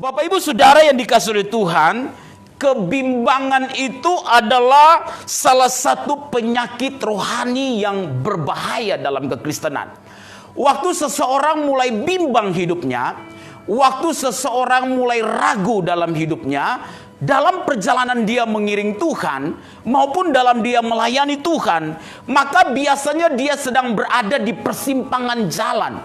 Bapak Ibu Saudara yang dikasihi oleh Tuhan, kebimbangan itu adalah salah satu penyakit rohani yang berbahaya dalam kekristenan. Waktu seseorang mulai bimbang hidupnya, waktu seseorang mulai ragu dalam hidupnya, dalam perjalanan dia mengiring Tuhan maupun dalam dia melayani Tuhan, maka biasanya dia sedang berada di persimpangan jalan.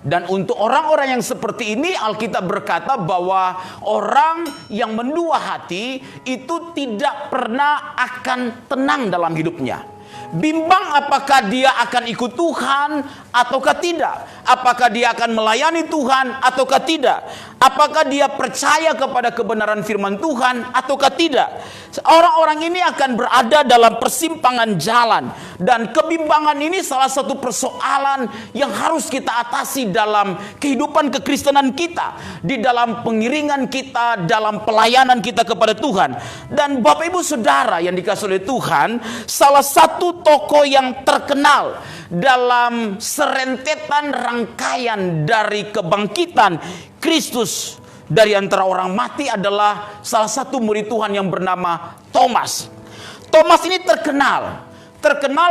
Dan untuk orang-orang yang seperti ini, Alkitab berkata bahwa orang yang mendua hati itu tidak pernah akan tenang dalam hidupnya. Bimbang apakah dia akan ikut Tuhan ataukah tidak. Apakah dia akan melayani Tuhan ataukah tidak. Apakah dia percaya kepada kebenaran firman Tuhan ataukah tidak. Orang-orang ini akan berada dalam persimpangan jalan. Dan kebimbangan ini salah satu persoalan yang harus kita atasi dalam kehidupan kekristenan kita. Di dalam pengiringan kita, dalam pelayanan kita kepada Tuhan. Dan Bapak Ibu Saudara yang dikasihi oleh Tuhan, salah satu tokoh yang terkenal dalam serentetan rangkaian dari kebangkitan Kristus dari antara orang mati adalah salah satu murid Tuhan yang bernama Thomas. Thomas ini terkenal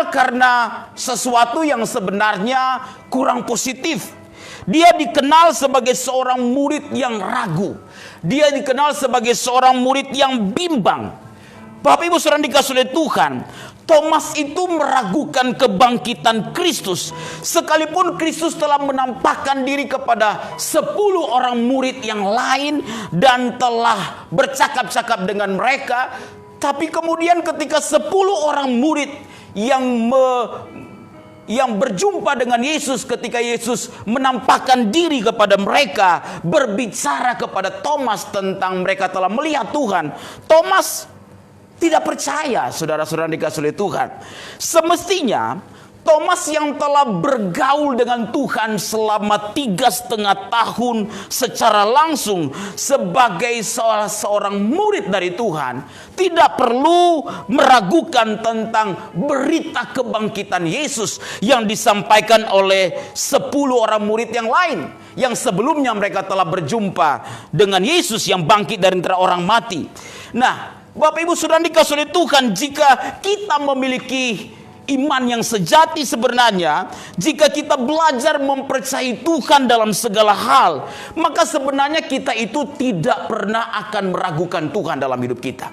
karena sesuatu yang sebenarnya kurang positif. Dia dikenal sebagai seorang murid yang ragu. Dia dikenal sebagai seorang murid yang bimbang. Bapak Ibu Saudara dikasihi oleh Tuhan, Thomas itu meragukan kebangkitan Kristus. Sekalipun Kristus telah menampakkan diri kepada 10 orang murid yang lain dan telah bercakap-cakap dengan mereka, tapi kemudian ketika 10 orang murid yang berjumpa dengan Yesus, ketika Yesus menampakkan diri kepada mereka, berbicara kepada Thomas tentang mereka telah melihat Tuhan, Thomas tidak percaya. Saudara-saudara dikasihi oleh Tuhan, semestinya Thomas yang telah bergaul dengan Tuhan selama 3,5 tahun secara langsung sebagai seorang murid dari Tuhan, tidak perlu meragukan tentang berita kebangkitan Yesus yang disampaikan oleh 10 orang murid yang lain, yang sebelumnya mereka telah berjumpa dengan Yesus yang bangkit dari antara orang mati. Nah, Bapak Ibu Saudara dikasihi oleh Tuhan, jika kita memiliki iman yang sejati sebenarnya, jika kita belajar mempercayai Tuhan dalam segala hal, maka sebenarnya kita itu tidak pernah akan meragukan Tuhan dalam hidup kita.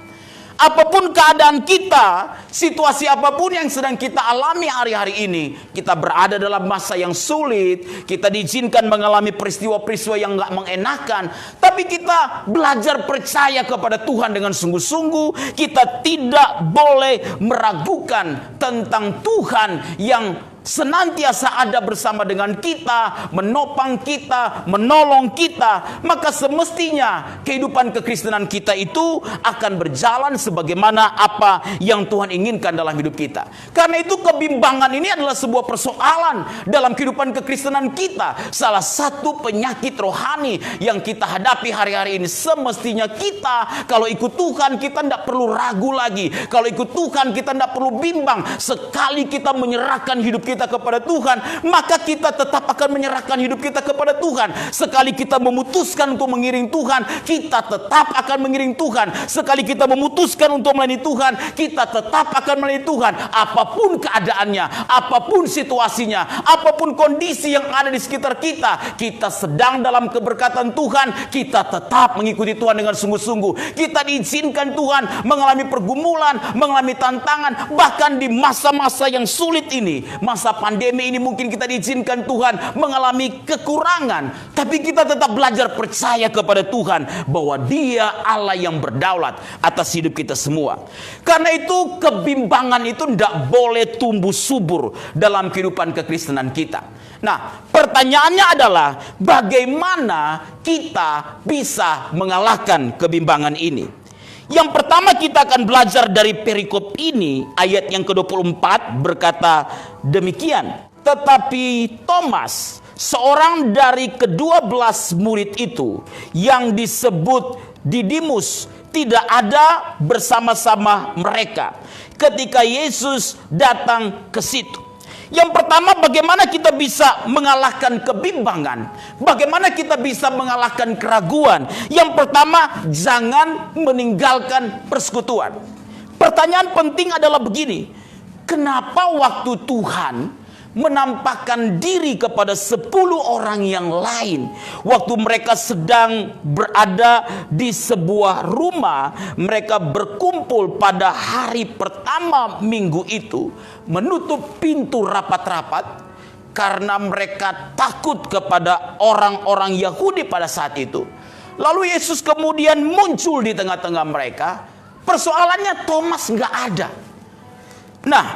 Apapun keadaan kita, situasi apapun yang sedang kita alami hari-hari ini, kita berada dalam masa yang sulit, kita diizinkan mengalami peristiwa-peristiwa yang gak mengenakan, tapi kita belajar percaya kepada Tuhan dengan sungguh-sungguh. Kita tidak boleh meragukan tentang Tuhan yang senantiasa ada bersama dengan kita, menopang kita, menolong kita. Maka semestinya kehidupan kekristenan kita itu akan berjalan sebagaimana apa yang Tuhan inginkan dalam hidup kita. Karena itu kebimbangan ini adalah sebuah persoalan dalam kehidupan kekristenan kita. Salah satu penyakit rohani yang kita hadapi hari-hari ini. Semestinya kita kalau ikut Tuhan, kita tidak perlu ragu lagi. Kalau ikut Tuhan, kita tidak perlu bimbang. Sekali kita menyerahkan hidup kita kepada Tuhan, maka kita tetap akan menyerahkan hidup kita kepada Tuhan. Sekali kita memutuskan untuk mengiring Tuhan, kita tetap akan mengiring Tuhan. Sekali kita memutuskan untuk melayani Tuhan, kita tetap akan melayani Tuhan. Apapun keadaannya, apapun situasinya, apapun kondisi yang ada di sekitar kita, kita sedang dalam keberkatan Tuhan, kita tetap mengikuti Tuhan dengan sungguh-sungguh. Kita diizinkan Tuhan mengalami pergumulan, mengalami tantangan, bahkan di masa-masa yang sulit ini, masa pandemi ini mungkin kita diizinkan Tuhan mengalami kekurangan, tapi kita tetap belajar percaya kepada Tuhan bahwa Dia Allah yang berdaulat atas hidup kita semua. Karena itu kebimbangan itu tidak boleh tumbuh subur dalam kehidupan kekristenan kita. Nah, pertanyaannya adalah bagaimana kita bisa mengalahkan kebimbangan ini? Yang pertama kita akan belajar dari perikop ini, ayat yang ke-24 berkata demikian. Tetapi Thomas, seorang dari ke-12 murid itu yang disebut Didimus, tidak ada bersama-sama mereka ketika Yesus datang ke situ. Yang pertama, bagaimana kita bisa mengalahkan kebimbangan? Bagaimana kita bisa mengalahkan keraguan? Yang pertama, jangan meninggalkan persekutuan. Pertanyaan penting adalah begini, kenapa waktu Tuhan menampakkan diri kepada 10 orang yang lain, waktu mereka sedang berada di sebuah rumah, mereka berkumpul pada hari pertama minggu itu, menutup pintu rapat-rapat karena mereka takut kepada orang-orang Yahudi pada saat itu. Lalu Yesus kemudian muncul di tengah-tengah mereka. Persoalannya Thomas nggak ada. Nah,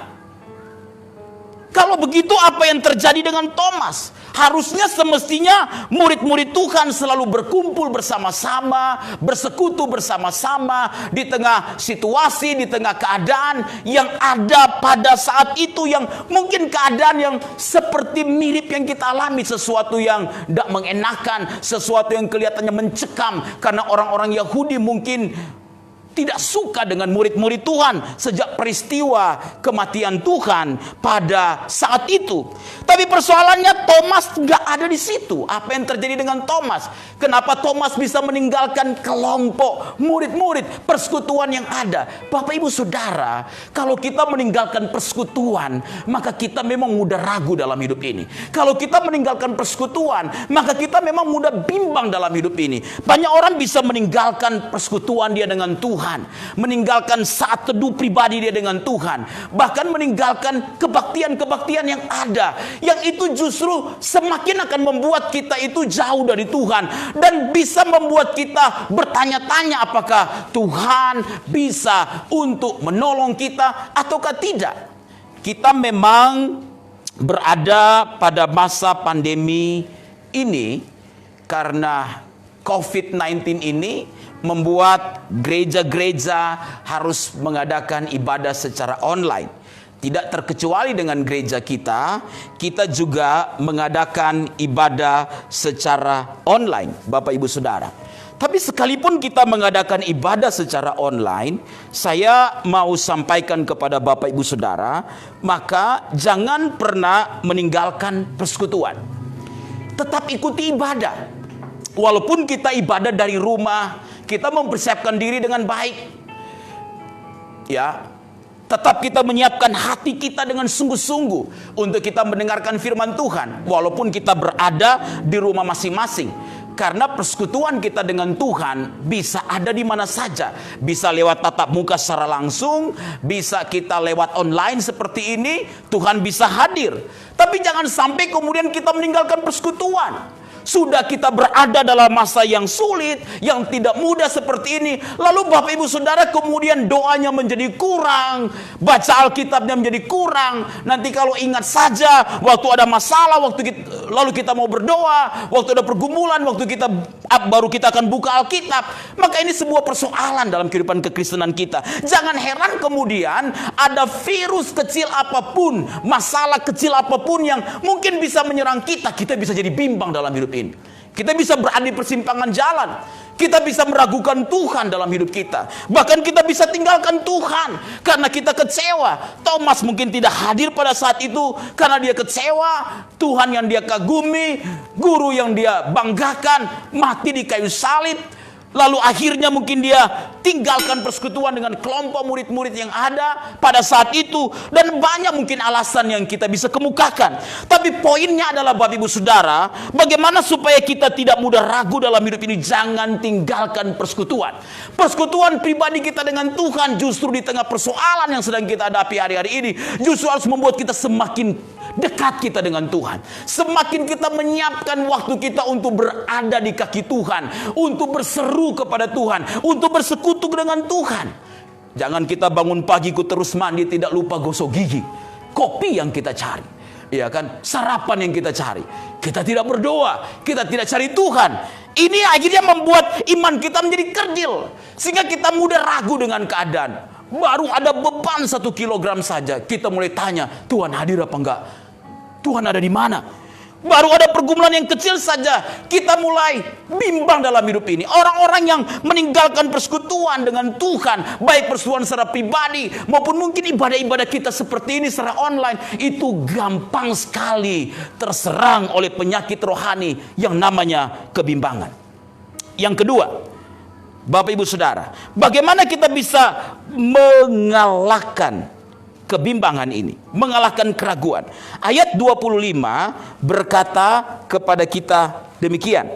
kalau begitu apa yang terjadi dengan Thomas? Harusnya semestinya murid-murid Tuhan selalu berkumpul bersama-sama, bersekutu bersama-sama di tengah situasi, di tengah keadaan yang ada pada saat itu, yang mungkin keadaan yang seperti mirip yang kita alami, sesuatu yang tidak mengenakan, sesuatu yang kelihatannya mencekam karena orang-orang Yahudi mungkin tidak suka dengan murid-murid Tuhan sejak peristiwa kematian Tuhan pada saat itu. Tapi persoalannya Thomas nggak ada di situ. Apa yang terjadi dengan Thomas? Kenapa Thomas bisa meninggalkan kelompok murid-murid persekutuan yang ada? Bapak Ibu Saudara, kalau kita meninggalkan persekutuan, maka kita memang mudah ragu dalam hidup ini. Kalau kita meninggalkan persekutuan, maka kita memang mudah bimbang dalam hidup ini. Banyak orang bisa meninggalkan persekutuan dia dengan Tuhan, meninggalkan saat teduh pribadi dia dengan Tuhan, bahkan meninggalkan kebaktian-kebaktian yang ada, yang itu justru semakin akan membuat kita itu jauh dari Tuhan, dan bisa membuat kita bertanya-tanya apakah Tuhan bisa untuk menolong kita ataukah tidak. Kita memang berada pada masa pandemi ini karena COVID-19 ini membuat gereja-gereja harus mengadakan ibadah secara online. Tidak terkecuali dengan gereja kita juga mengadakan ibadah secara online, Bapak Ibu Saudara. Tapi sekalipun kita mengadakan ibadah secara online, saya mau sampaikan kepada Bapak Ibu Saudara, maka jangan pernah meninggalkan persekutuan. Tetap ikuti ibadah. Walaupun kita ibadah dari rumah, kita mempersiapkan diri dengan baik, ya, tetap kita menyiapkan hati kita dengan sungguh-sungguh untuk kita mendengarkan firman Tuhan, walaupun kita berada di rumah masing-masing. Karena persekutuan kita dengan Tuhan bisa ada di mana saja. Bisa lewat tatap muka secara langsung, bisa kita lewat online seperti ini, Tuhan bisa hadir. Tapi jangan sampai kemudian kita meninggalkan persekutuan. Sudah kita berada dalam masa yang sulit, yang tidak mudah seperti ini, lalu Bapak Ibu Saudara kemudian doanya menjadi kurang, baca Alkitabnya menjadi kurang. Nanti kalau ingat saja waktu ada masalah, lalu kita mau berdoa, waktu ada pergumulan, baru kita akan buka Alkitab. Maka ini sebuah persoalan dalam kehidupan kekristenan kita. Jangan heran kemudian ada virus kecil apapun, masalah kecil apapun yang mungkin bisa menyerang kita bisa jadi bimbang dalam hidup ini. Kita bisa berada di persimpangan jalan. Kita bisa meragukan Tuhan dalam hidup kita. Bahkan kita bisa tinggalkan Tuhan karena kita kecewa. Thomas mungkin tidak hadir pada saat itu karena dia kecewa. Tuhan yang dia kagumi, guru yang dia banggakan, mati di kayu salib. Lalu akhirnya mungkin dia tinggalkan persekutuan dengan kelompok murid-murid yang ada pada saat itu. Dan banyak mungkin alasan yang kita bisa kemukakan. Tapi poinnya adalah Bapak Ibu Saudara, bagaimana supaya kita tidak mudah ragu dalam hidup ini. Jangan tinggalkan persekutuan. Persekutuan pribadi kita dengan Tuhan justru di tengah persoalan yang sedang kita hadapi hari-hari ini, justru harus membuat kita semakin dekat kita dengan Tuhan. Semakin kita menyiapkan waktu kita untuk berada di kaki Tuhan, untuk berseru kepada Tuhan, untuk bersekutu dengan Tuhan. Jangan kita bangun pagi terus mandi, tidak lupa gosok gigi. Kopi yang kita cari, ya kan? Sarapan yang kita cari. Kita tidak berdoa, kita tidak cari Tuhan. Ini akhirnya membuat iman kita menjadi kerdil, sehingga kita mudah ragu dengan keadaan. Baru ada beban 1 kilogram saja, kita mulai tanya, Tuhan hadir apa enggak? Tuhan ada di mana? Baru ada pergumulan yang kecil saja, kita mulai bimbang dalam hidup ini. Orang-orang yang meninggalkan persekutuan dengan Tuhan, baik persekutuan secara pribadi maupun mungkin ibadah-ibadah kita seperti ini secara online, itu gampang sekali terserang oleh penyakit rohani yang namanya kebimbangan. Yang kedua, Bapak Ibu Saudara, bagaimana kita bisa mengalahkan kebimbangan ini, mengalahkan keraguan? Ayat 25 berkata kepada kita demikian.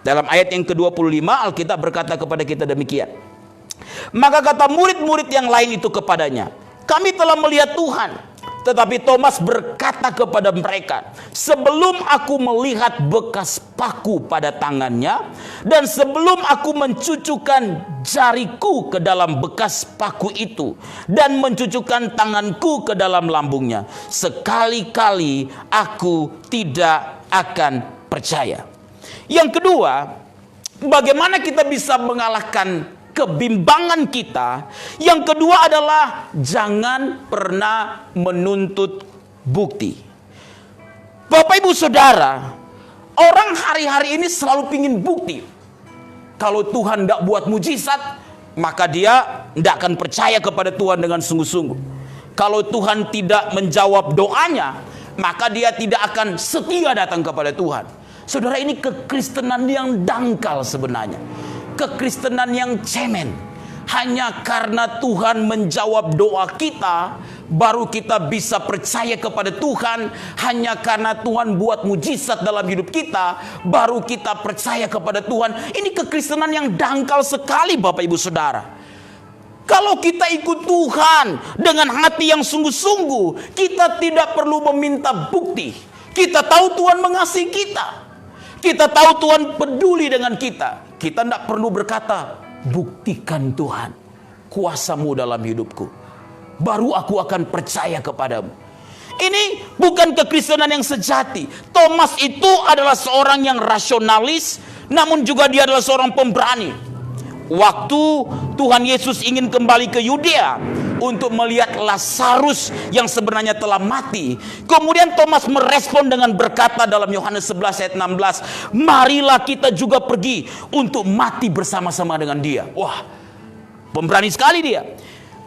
Dalam ayat yang ke-25 Alkitab berkata kepada kita demikian. Maka kata murid-murid yang lain itu kepadanya, kami telah melihat Tuhan. Tetapi Thomas berkata kepada mereka, sebelum aku melihat bekas paku pada tangannya, dan sebelum aku mencucukkan jariku ke dalam bekas paku itu, dan mencucukkan tanganku ke dalam lambungnya, sekali-kali aku tidak akan percaya. Yang kedua, bagaimana kita bisa mengalahkan kebimbangan kita? Yang kedua adalah jangan pernah menuntut bukti. Bapak Ibu Saudara, orang hari-hari ini selalu pingin bukti. Kalau Tuhan tidak buat mujizat, maka dia tidak akan percaya kepada Tuhan dengan sungguh-sungguh. Kalau Tuhan tidak menjawab doanya, maka dia tidak akan setia datang kepada Tuhan. Saudara, ini kekristenan yang dangkal sebenarnya. Kekristenan yang cemen. Hanya karena Tuhan menjawab doa kita, baru kita bisa percaya kepada Tuhan. Hanya karena Tuhan buat mujizat dalam hidup kita, baru kita percaya kepada Tuhan. Ini kekristenan yang dangkal sekali, Bapak Ibu Saudara. Kalau kita ikut Tuhan dengan hati yang sungguh-sungguh, kita tidak perlu meminta bukti. Kita tahu Tuhan mengasihi kita. Kita tahu Tuhan peduli dengan kita. Kita tidak perlu berkata, buktikan Tuhan kuasa-Mu dalam hidupku, baru aku akan percaya kepadamu. Ini bukan kekristenan yang sejati. Thomas itu adalah seorang yang rasionalis, namun juga dia adalah seorang pemberani. Waktu Tuhan Yesus ingin kembali ke Yudea untuk melihat Lazarus yang sebenarnya telah mati, kemudian Thomas merespon dengan berkata dalam Yohanes 11 ayat 16, marilah kita juga pergi untuk mati bersama-sama dengan dia. Wah, pemberani sekali dia.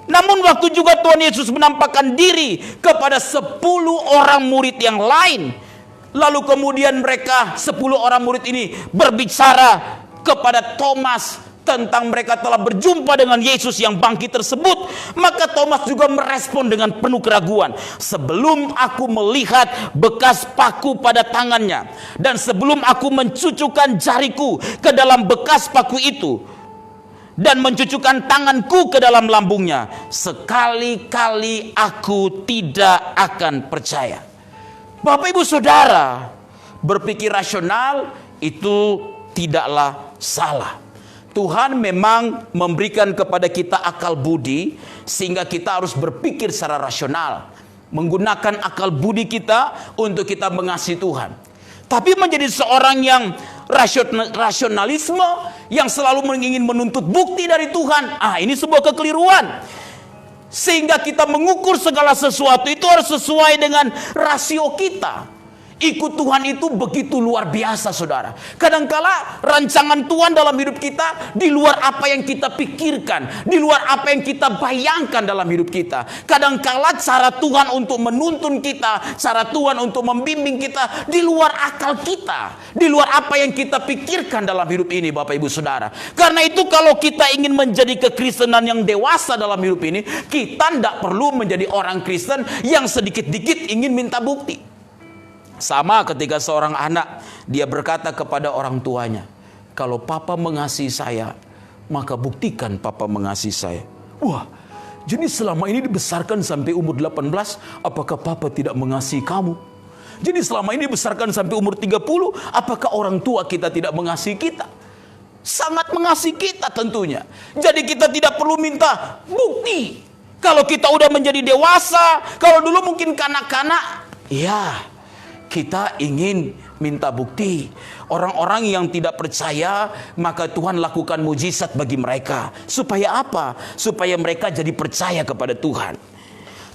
Namun waktu juga Tuhan Yesus menampakkan diri kepada 10 orang murid yang lain, lalu kemudian mereka 10 orang murid ini berbicara kepada Thomas tentang mereka telah berjumpa dengan Yesus yang bangkit tersebut. Maka Thomas juga merespon dengan penuh keraguan. Sebelum aku melihat bekas paku pada tangannya, dan sebelum aku mencucukkan jariku ke dalam bekas paku itu, dan mencucukkan tanganku ke dalam lambungnya, sekali-kali aku tidak akan percaya. Bapak Ibu Saudara, berpikir rasional itu tidaklah salah. Tuhan memang memberikan kepada kita akal budi, sehingga kita harus berpikir secara rasional, menggunakan akal budi kita untuk kita mengasihi Tuhan. Tapi menjadi seorang yang rasionalisme, yang selalu ingin menuntut bukti dari Tuhan, ini sebuah kekeliruan. Sehingga kita mengukur segala sesuatu itu harus sesuai dengan rasio kita. Ikut Tuhan itu begitu luar biasa, saudara. Kadangkala rancangan Tuhan dalam hidup kita di luar apa yang kita pikirkan, di luar apa yang kita bayangkan dalam hidup kita. Kadangkala cara Tuhan untuk menuntun kita, cara Tuhan untuk membimbing kita di luar akal kita, di luar apa yang kita pikirkan dalam hidup ini, Bapak Ibu Saudara. Karena itu kalau kita ingin menjadi kekristenan yang dewasa dalam hidup ini, kita tidak perlu menjadi orang Kristen yang sedikit-dikit ingin minta bukti. Sama ketika seorang anak, dia berkata kepada orang tuanya, kalau papa mengasihi saya, maka buktikan papa mengasihi saya. Wah, jadi selama ini dibesarkan sampai umur 18, apakah papa tidak mengasihi kamu? Jadi selama ini dibesarkan sampai umur 30, apakah orang tua kita tidak mengasihi kita? Sangat mengasihi kita tentunya. Jadi kita tidak perlu minta bukti. Kalau kita udah menjadi dewasa, kalau dulu mungkin kanak-kanak, ya kita ingin minta bukti. Orang-orang yang tidak percaya, maka Tuhan lakukan mujizat bagi mereka. Supaya apa? Supaya mereka jadi percaya kepada Tuhan.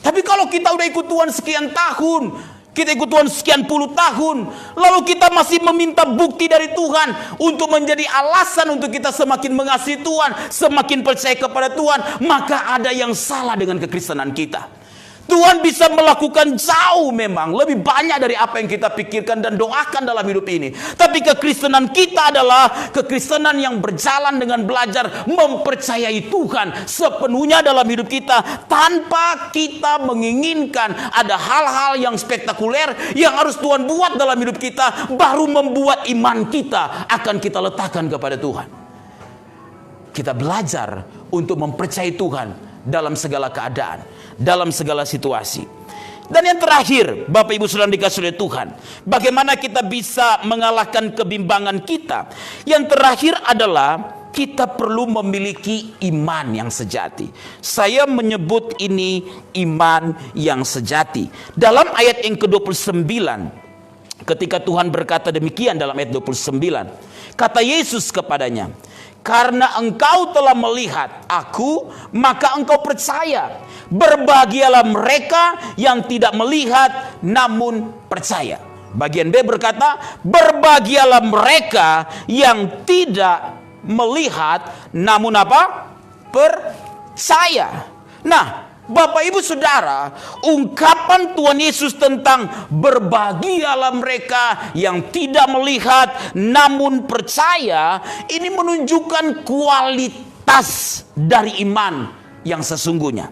Tapi kalau kita udah ikut Tuhan sekian tahun, Kita ikut Tuhan sekian puluh tahun, lalu kita masih meminta bukti dari Tuhan untuk menjadi alasan untuk kita semakin mengasihi Tuhan, semakin percaya kepada Tuhan, maka ada yang salah dengan kekristenan kita. Tuhan bisa melakukan jauh memang lebih banyak dari apa yang kita pikirkan dan doakan dalam hidup ini. Tapi kekristenan kita adalah kekristenan yang berjalan dengan belajar mempercayai Tuhan sepenuhnya dalam hidup kita, tanpa kita menginginkan ada hal-hal yang spektakuler yang harus Tuhan buat dalam hidup kita, baru membuat iman kita akan kita letakkan kepada Tuhan. Kita belajar untuk mempercayai Tuhan dalam segala keadaan, dalam segala situasi. Dan yang terakhir, Bapak Ibu Saudara dikasih oleh Tuhan, bagaimana kita bisa mengalahkan kebimbangan kita? Yang terakhir adalah kita perlu memiliki iman yang sejati. Saya menyebut ini iman yang sejati. Dalam ayat yang ke-29, ketika Tuhan berkata demikian dalam ayat 29, kata Yesus kepadanya, "Karena engkau telah melihat aku, maka engkau percaya. Berbahagialah mereka yang tidak melihat namun percaya." Bagian B berkata, berbahagialah mereka yang tidak melihat namun apa? Percaya. Nah, Bapak Ibu Saudara, ungkapan Tuhan Yesus tentang berbahagialah mereka yang tidak melihat namun percaya, ini menunjukkan kualitas dari iman yang sesungguhnya.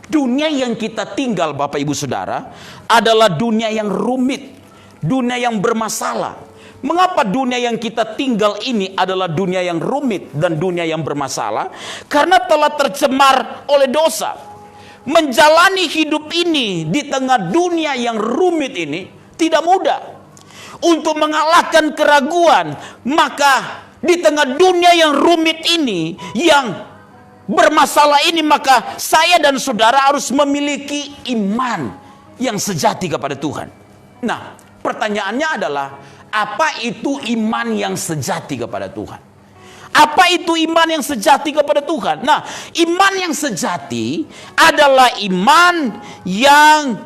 Dunia yang kita tinggal, Bapak Ibu Saudara, adalah dunia yang rumit, dunia yang bermasalah. Mengapa dunia yang kita tinggal ini adalah dunia yang rumit dan dunia yang bermasalah? Karena telah tercemar oleh dosa. Menjalani hidup ini di tengah dunia yang rumit ini tidak mudah. Untuk mengalahkan keraguan, maka di tengah dunia yang rumit ini, yang bermasalah ini, maka saya dan saudara harus memiliki iman yang sejati kepada Tuhan. Nah, pertanyaannya adalah, apa itu iman yang sejati kepada Tuhan? Apa itu iman yang sejati kepada Tuhan? Nah, iman yang sejati adalah iman yang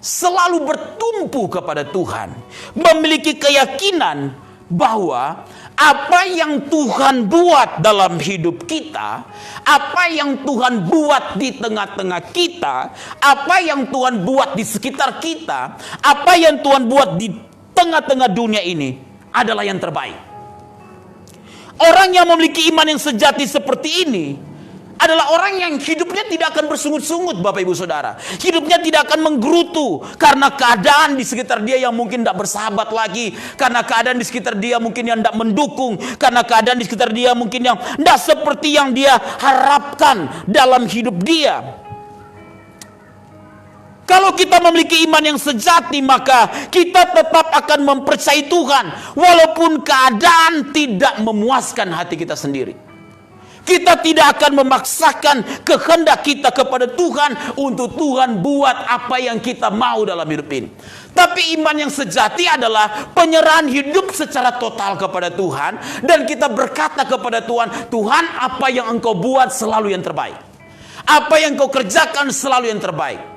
selalu bertumpu kepada Tuhan. Memiliki keyakinan bahwa apa yang Tuhan buat dalam hidup kita, apa yang Tuhan buat di tengah-tengah kita, apa yang Tuhan buat di sekitar kita, apa yang Tuhan buat di tengah-tengah dunia ini adalah yang terbaik. Orang yang memiliki iman yang sejati seperti ini adalah orang yang hidupnya tidak akan bersungut-sungut, Bapak Ibu Saudara. Hidupnya tidak akan menggerutu karena keadaan di sekitar dia yang mungkin tidak bersahabat lagi, karena keadaan di sekitar dia mungkin yang tidak mendukung, karena keadaan di sekitar dia mungkin yang tidak seperti yang dia harapkan dalam hidup dia. Kalau kita memiliki iman yang sejati, maka kita tetap akan mempercayai Tuhan walaupun keadaan tidak memuaskan hati kita sendiri. Kita tidak akan memaksakan kehendak kita kepada Tuhan untuk Tuhan buat apa yang kita mau dalam hidup ini. Tapi iman yang sejati adalah penyerahan hidup secara total kepada Tuhan, dan kita berkata kepada Tuhan, Tuhan, apa yang Engkau buat selalu yang terbaik. Apa yang Engkau kerjakan selalu yang terbaik.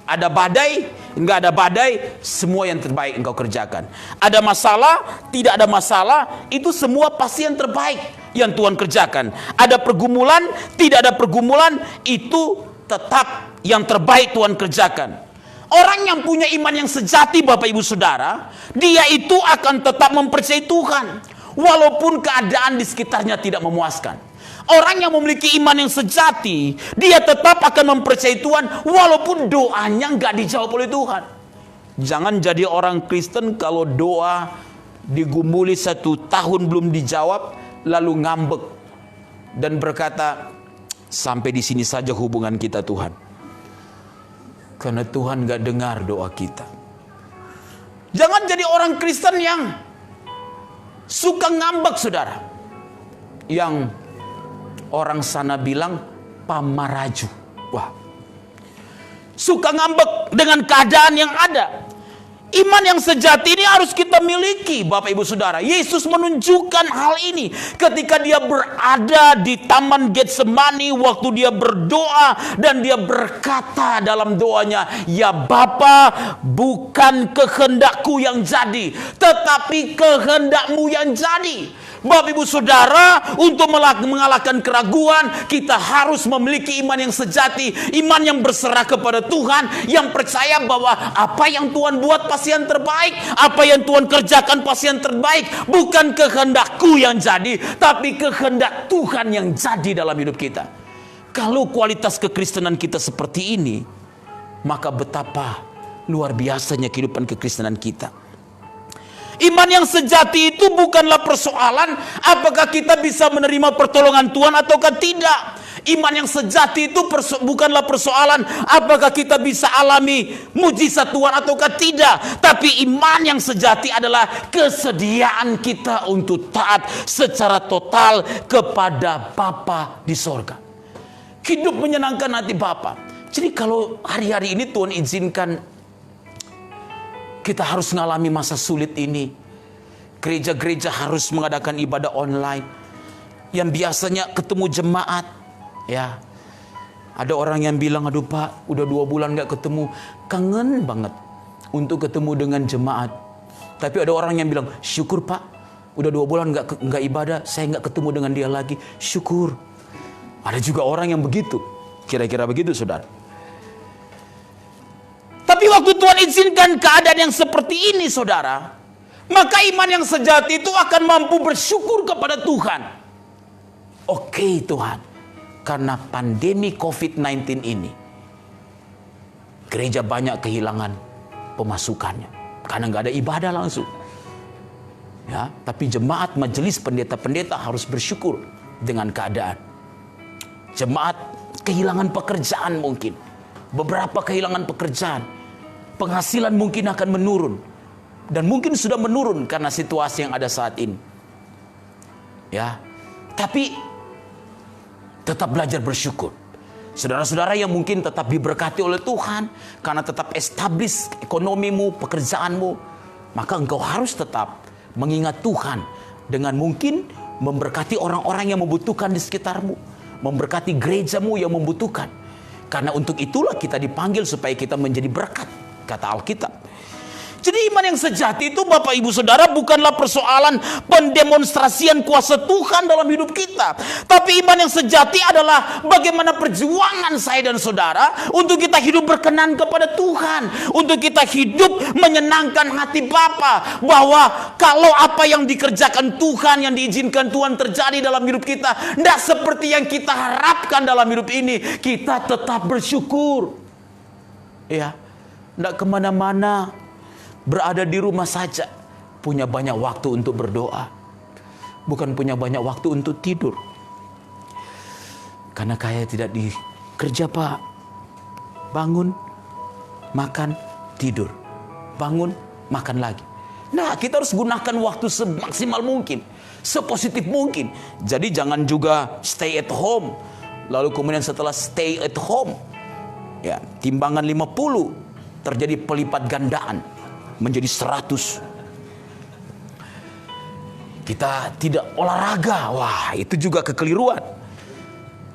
Ada badai, enggak ada badai, semua yang terbaik Engkau kerjakan. Ada masalah, tidak ada masalah, itu semua pasti yang terbaik yang Tuhan kerjakan. Ada pergumulan, tidak ada pergumulan, itu tetap yang terbaik Tuhan kerjakan. Orang yang punya iman yang sejati, Bapak Ibu Saudara, dia itu akan tetap mempercayai Tuhan walaupun keadaan di sekitarnya tidak memuaskan. Orang yang memiliki iman yang sejati, dia tetap akan mempercayai Tuhan walaupun doanya nggak dijawab oleh Tuhan. Jangan jadi orang Kristen kalau doa digumuli 1 tahun belum dijawab, lalu ngambek dan berkata, sampai di sini saja hubungan kita Tuhan. Karena Tuhan nggak dengar doa kita. Jangan jadi orang Kristen yang suka ngambek, saudara. Yang orang sana bilang pamaraju. Wah, suka ngambek dengan keadaan yang ada. Iman yang sejati ini harus kita miliki, Bapak Ibu Saudara. Yesus menunjukkan hal ini ketika dia berada di Taman Getsemani, waktu dia berdoa dan dia berkata dalam doanya, "Ya Bapa, bukan kehendakku yang jadi, tetapi kehendakmu yang jadi." Bapak Ibu Saudara, untuk mengalahkan keraguan, kita harus memiliki iman yang sejati, iman yang berserah kepada Tuhan, yang percaya bahwa apa yang Tuhan buat pasti yang terbaik, apa yang Tuhan kerjakan pasti yang terbaik. Bukan kehendakku yang jadi, tapi kehendak Tuhan yang jadi dalam hidup kita. Kalau kualitas kekristenan kita seperti ini, maka betapa luar biasanya kehidupan kekristenan kita. Iman yang sejati itu bukanlah persoalan apakah kita bisa menerima pertolongan Tuhan ataukah tidak. Iman yang sejati itu bukanlah persoalan apakah kita bisa alami mujizat Tuhan ataukah tidak. Tapi iman yang sejati adalah kesediaan kita untuk taat secara total kepada Bapa di sorga. Hidup menyenangkan hati Bapa. Jadi kalau hari-hari ini Tuhan izinkan kita harus mengalami masa sulit ini, gereja-gereja harus mengadakan ibadah online yang biasanya ketemu jemaat. Ya, ada orang yang bilang, "Aduh Pak, udah 2 bulan gak ketemu, kangen banget untuk ketemu dengan jemaat." Tapi ada orang yang bilang, "Syukur Pak, udah 2 bulan gak ibadah, saya gak ketemu dengan dia lagi, syukur." Ada juga orang yang begitu, kira-kira begitu saudara. Tapi waktu Tuhan izinkan keadaan yang seperti ini saudara, maka iman yang sejati itu akan mampu bersyukur kepada Tuhan. Oke Tuhan, karena pandemi COVID-19 ini, gereja banyak kehilangan pemasukannya karena nggak ada ibadah langsung. Ya, tapi jemaat, majelis pendeta-pendeta harus bersyukur dengan keadaan. Jemaat kehilangan pekerjaan mungkin, beberapa kehilangan pekerjaan, penghasilan mungkin akan menurun, dan mungkin sudah menurun karena situasi yang ada saat ini. Ya, tapi tetap belajar bersyukur. Saudara-saudara yang mungkin tetap diberkati oleh Tuhan karena tetap establish ekonomimu, pekerjaanmu, maka engkau harus tetap mengingat Tuhan dengan mungkin memberkati orang-orang yang membutuhkan di sekitarmu, memberkati gerejamu yang membutuhkan. Karena untuk itulah kita dipanggil supaya kita menjadi berkat, kata Alkitab. Jadi iman yang sejati itu Bapak Ibu Saudara bukanlah persoalan pendemonstrasian kuasa Tuhan dalam hidup kita. Tapi iman yang sejati adalah bagaimana perjuangan saya dan saudara untuk kita hidup berkenan kepada Tuhan. Untuk kita hidup menyenangkan hati Bapa. Bahwa kalau apa yang dikerjakan Tuhan, yang diizinkan Tuhan terjadi dalam hidup kita, tidak seperti yang kita harapkan dalam hidup ini, kita tetap bersyukur. Ya, tidak kemana-mana, berada di rumah saja, punya banyak waktu untuk berdoa, bukan punya banyak waktu untuk tidur. Karena kaya tidak dikerja Pak, bangun, makan, tidur, bangun, makan lagi. Nah, kita harus gunakan waktu semaksimal mungkin, sepositif mungkin. Jadi jangan juga stay at home, lalu kemudian setelah stay at home, ya timbangan 50 terjadi pelipat gandaan menjadi 100. Kita tidak olahraga, wah itu juga kekeliruan.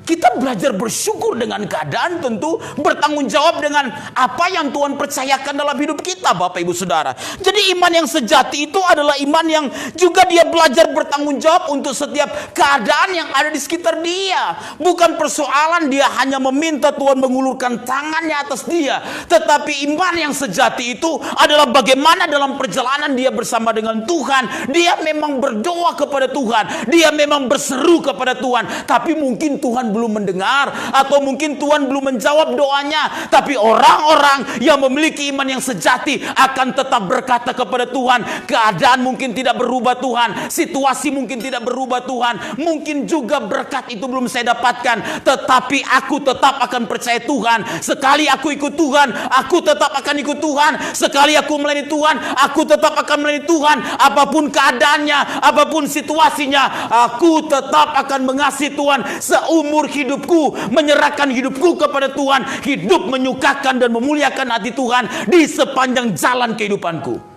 Kita belajar bersyukur dengan keadaan, tentu bertanggung jawab dengan apa yang Tuhan percayakan dalam hidup kita, Bapak Ibu Saudara. Jadi iman yang sejati itu adalah iman yang juga dia belajar bertanggung jawab untuk setiap keadaan yang ada di sekitar dia. Bukan persoalan dia hanya meminta Tuhan mengulurkan tangannya atas dia, tetapi iman yang sejati itu adalah bagaimana dalam perjalanan dia bersama dengan Tuhan, dia memang berdoa kepada Tuhan, dia memang berseru kepada Tuhan, tapi mungkin Tuhan belum mendengar, atau mungkin Tuhan belum menjawab doanya. Tapi orang-orang yang memiliki iman yang sejati akan tetap berkata kepada Tuhan, keadaan mungkin tidak berubah Tuhan, situasi mungkin tidak berubah Tuhan, mungkin juga berkat itu belum saya dapatkan, tetapi aku tetap akan percaya Tuhan. Sekali aku ikut Tuhan, aku tetap akan ikut Tuhan. Sekali aku melayani Tuhan, aku tetap akan melayani Tuhan. Apapun keadaannya, apapun situasinya, aku tetap akan mengasihi Tuhan seumur hidupku, menyerahkan hidupku kepada Tuhan, hidup menyukakan dan memuliakan hati Tuhan di sepanjang jalan kehidupanku.